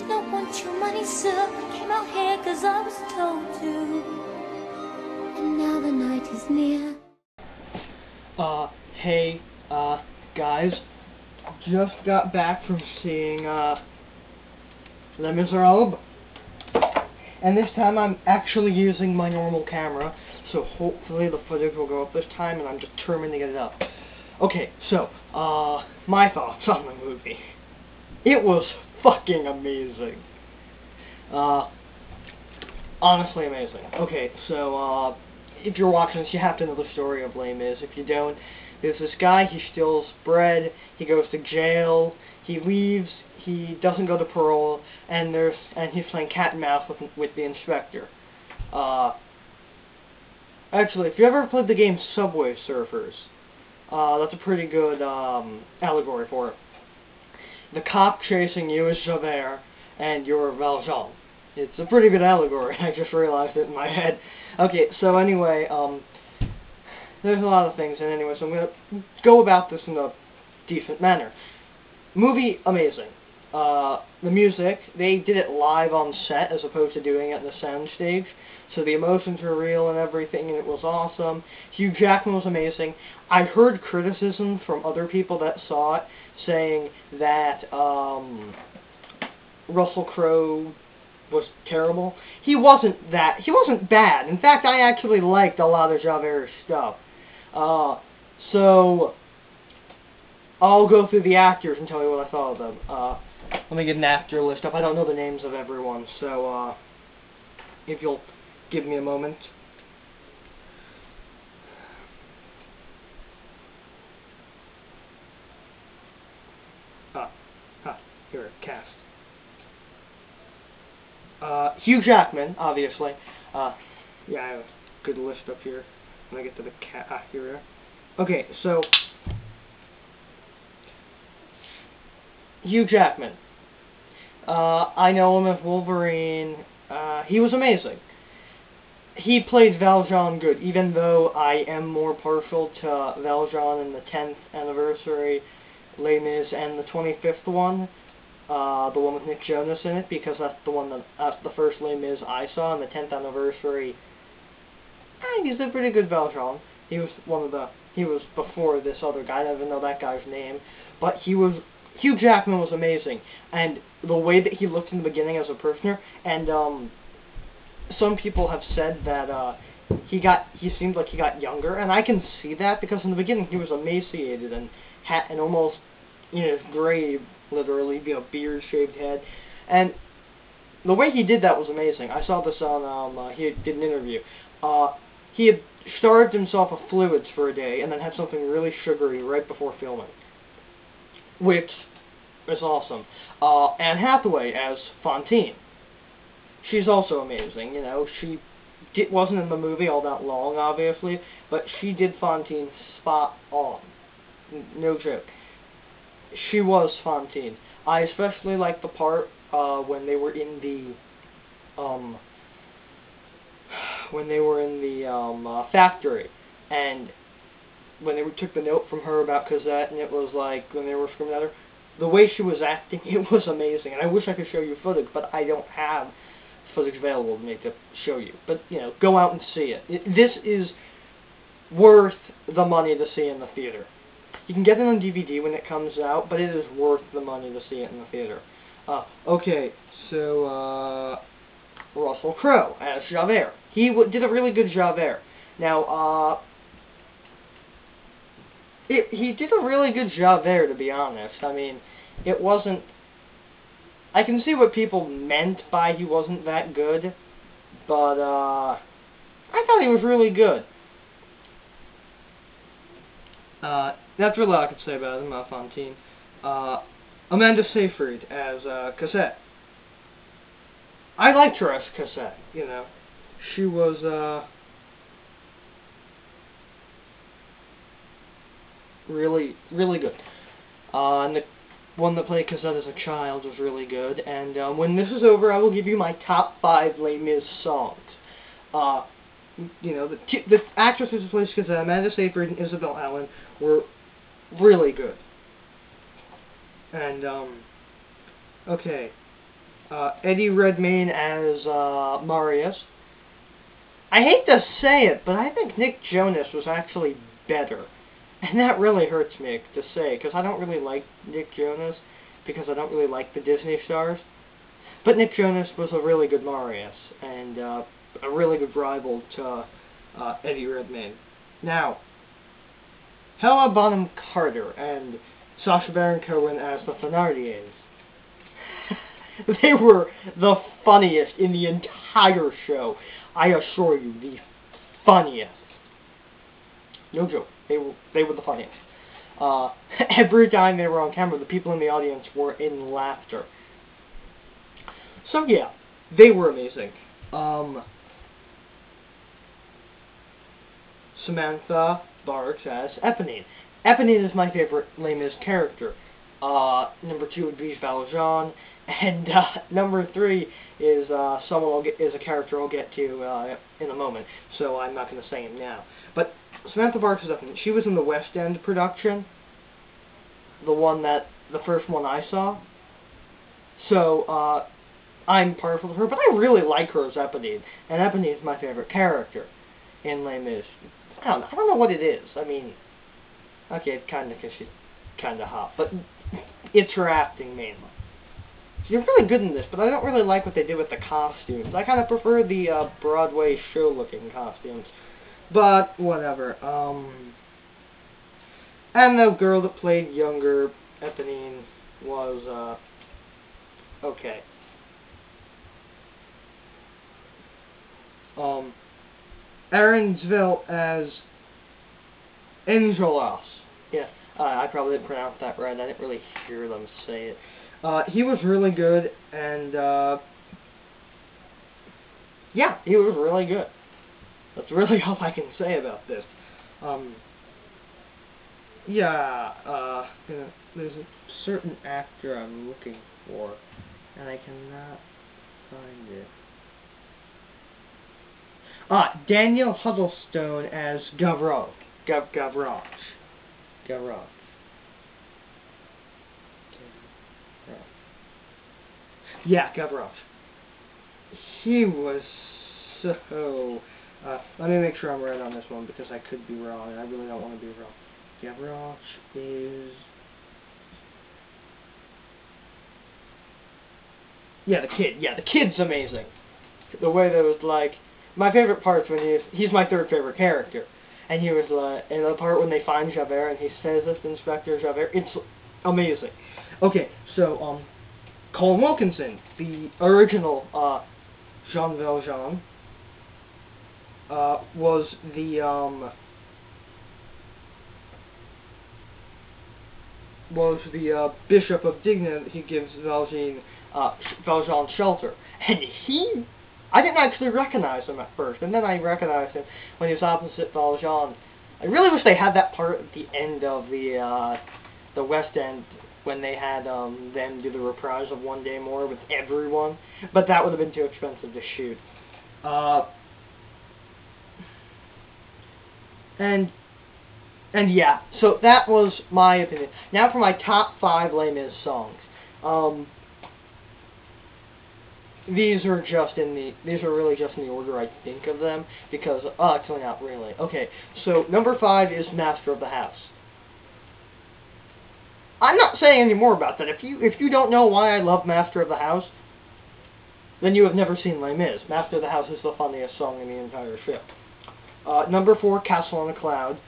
don't want your money, sir. Came out here 'cause I was told to. And now the night is near. Hey, guys. Just got back from seeing, Les Miserables. And this time I'm actually using my normal camera, so hopefully the footage will go up this time, and I'm determined to get it up. Okay, so, my thoughts on the movie. It was fucking amazing. Honestly amazing. Okay, so, if you're watching this, you have to know the story of Les Mis. If you don't, there's this guy, he steals bread, he goes to jail, he leaves, he doesn't go to parole, and he's playing cat and mouse with the inspector. Actually, if you ever played the game Subway Surfers, that's a pretty good, allegory for it. The cop chasing you is Javert, and you're Valjean. It's a pretty good allegory. I just realized it in my head. Okay, so anyway, there's a lot of things, and anyway, so I'm gonna go about this in a decent manner. Movie, amazing. The music, they did it live on set as opposed to doing it in the soundstage, so the emotions were real and everything, and it was awesome. Hugh Jackman was amazing. I heard criticism from other people that saw it, saying that, Russell Crowe was terrible. He wasn't bad. In fact, I actually liked a lot of Javert's stuff. So, I'll go through the actors and tell you what I thought of them. Let me get an actor list up. I don't know the names of everyone, so, if you'll give me a moment. Here, cast. Hugh Jackman, obviously. Yeah, I have a good list up here. When I get to the here we are. Okay, so Hugh Jackman. I know him as Wolverine. He was amazing. He played Valjean good, even though I am more partial to Valjean in the 10th anniversary Les Mis and the 25th one. The one with Nick Jonas in it, because that's the first Les Mis I saw, and the 10th anniversary. He's a pretty good Valjean. He was before this other guy. I don't even know that guy's name, but Hugh Jackman was amazing, and the way that he looked in the beginning as a prisoner, and some people have said that he seemed like he got younger, and I can see that because in the beginning he was emaciated and almost in his grave, literally, beard, shaved head, and the way he did that was amazing. I saw this on he did an interview. He had starved himself of fluids for a day and then had something really sugary right before filming, which is awesome. Anne Hathaway as Fantine. She's also amazing. You know, she wasn't in the movie all that long, obviously, but she did Fantine spot on. No joke. She was Fantine. I especially like the part when they were in the factory, and when they took the note from her about Cosette, and it was like when they were screaming at her, the way she was acting, it was amazing. And I wish I could show you footage, but I don't have footage available to me to show you. But you know, go out and see it. This is worth the money to see in the theater. You can get it on DVD when it comes out, but it is worth the money to see it in the theater. Okay, so, Russell Crowe as Javert. He did a really good Javert. Now, he did a really good Javert, to be honest. I mean, it wasn't... I can see what people meant by he wasn't that good, but, I thought he was really good. That's really all I could say about him, Fantine. Amanda Seyfried as Cosette. I liked her as Cosette, you know. She was really, really good. And the one that played Cosette as a child was really good. And when this is over, I will give you my top 5 Les Mis songs. You know, the actresses who played Cosette, Amanda Seyfried and Isabel Allen, were really good. And, okay. Eddie Redmayne as Marius. I hate to say it, but I think Nick Jonas was actually better. And that really hurts me to say, because I don't really like Nick Jonas, because I don't really like the Disney stars. But Nick Jonas was a really good Marius, and a really good rival to Eddie Redmayne. Now, Helena Bonham Carter and Sacha Baron Cohen as the Thenardiers. They were the funniest in the entire show. I assure you, the funniest. No joke. They were the funniest. Every time they were on camera, the people in the audience were in laughter. So yeah, they were amazing. Samantha Barks as Eponine. Eponine is my favorite Les Mis character. Number 2 would be Valjean, and number 3 is is a character I'll get to in a moment. So I'm not going to say him now. But Samantha Barks is Eponine. She was in the West End production, the first one I saw. So I'm partial to her, but I really like her as Eponine, and Eponine is my favorite character in Les Mis. I don't know what it is. I mean, okay, it's kind of because she's kind of hot, but it's her acting mainly. She's really good in this, but I don't really like what they did with the costumes. I kind of prefer the Broadway show-looking costumes, but whatever. And the girl that played younger Eponine was okay. Aaron Zvil as Enjolras. Yeah, I probably didn't pronounce that right. I didn't really hear them say it. He was really good, and yeah, he was really good. That's really all I can say about this. Yeah, there's a certain actor I'm looking for, and I cannot find it. Daniel Huddlestone as Gavroche. Gavroche. Yeah, Gavroche. He was so... let me make sure I'm right on this one, because I could be wrong, and I really don't want to be wrong. Gavroche is... Yeah, the kid. Yeah, the kid's amazing. The way that was like... My favorite part's when he's my third favorite character. And he was like... in the part when they find Javert, and he says it's Inspector Javert, it's amazing. Okay, so, Colin Wilkinson, the original, Jean Valjean, was the Bishop of Digne. He gives Valjean shelter. And I didn't actually recognize him at first, and then I recognized him when he was opposite Valjean. I really wish they had that part at the end of the West End, when they had them do the reprise of One Day More with everyone, but that would have been too expensive to shoot. And yeah, so that was my opinion. Now for my top 5 Les Mis songs. These are really just in the order I think of them, because, actually not really. Okay, so number 5 is Master of the House. I'm not saying any more about that. If you don't know why I love Master of the House, then you have never seen Les Mis. Master of the House is the funniest song in the entire show. Number 4, Castle on a Cloud.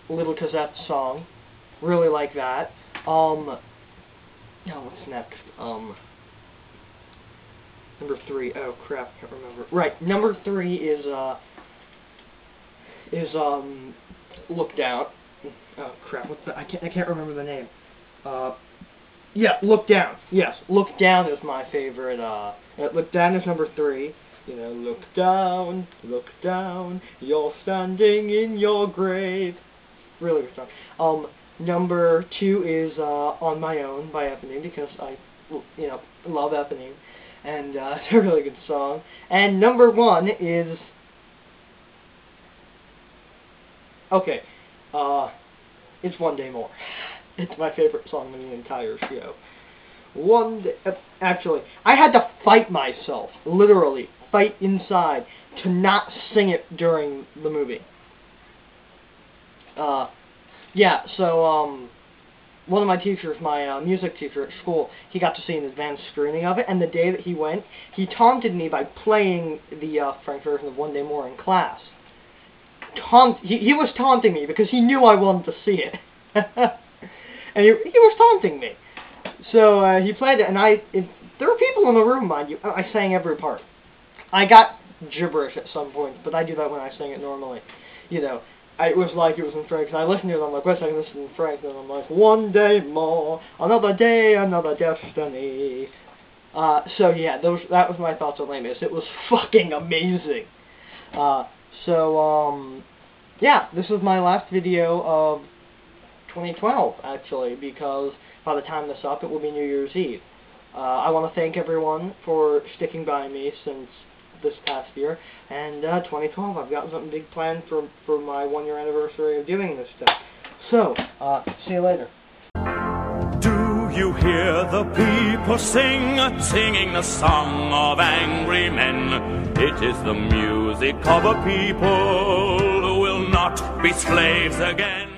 Little Cosette's song. Really like that. Now what's next? Number 3. Oh crap, I can't remember. Right, number 3 is Look Down. Oh crap, I can't remember the name. Yeah, Look Down. Yes, Look Down is my favorite. Look Down is number 3. You know, look down, you're standing in your grave. Really good song. Number 2 is On My Own by Eponine, because I, love Eponine, and it's a really good song. And number 1 is, okay, it's One Day More. It's my favorite song in the entire show. One day, actually, I had to fight myself, literally, fight inside, to not sing it during the movie. Yeah, so, one of my teachers, my music teacher at school, he got to see an advanced screening of it, and the day that he went, he taunted me by playing the French version of One Day More in class. He was taunting me because he knew I wanted to see it. And he was taunting me. So he played it, and there were people in the room, mind you. I sang every part. I got gibberish at some point, but I do that when I sing it normally. You know, it was like it was in French, and I listened to it, I'm like, wait a second, this is in French, and I'm like, one day more, another day, another destiny. So yeah, that was my thoughts on Les Mis. It was fucking amazing. Yeah, this is my last video of 2012, actually, because by the time this up, it will be New Year's Eve. I want to thank everyone for sticking by me since this past year, and 2012, I've got something big planned for my 1-year anniversary of doing this stuff. So, see you later. Do you hear the people singing the song of angry men? It is the music of a people who will not be slaves again.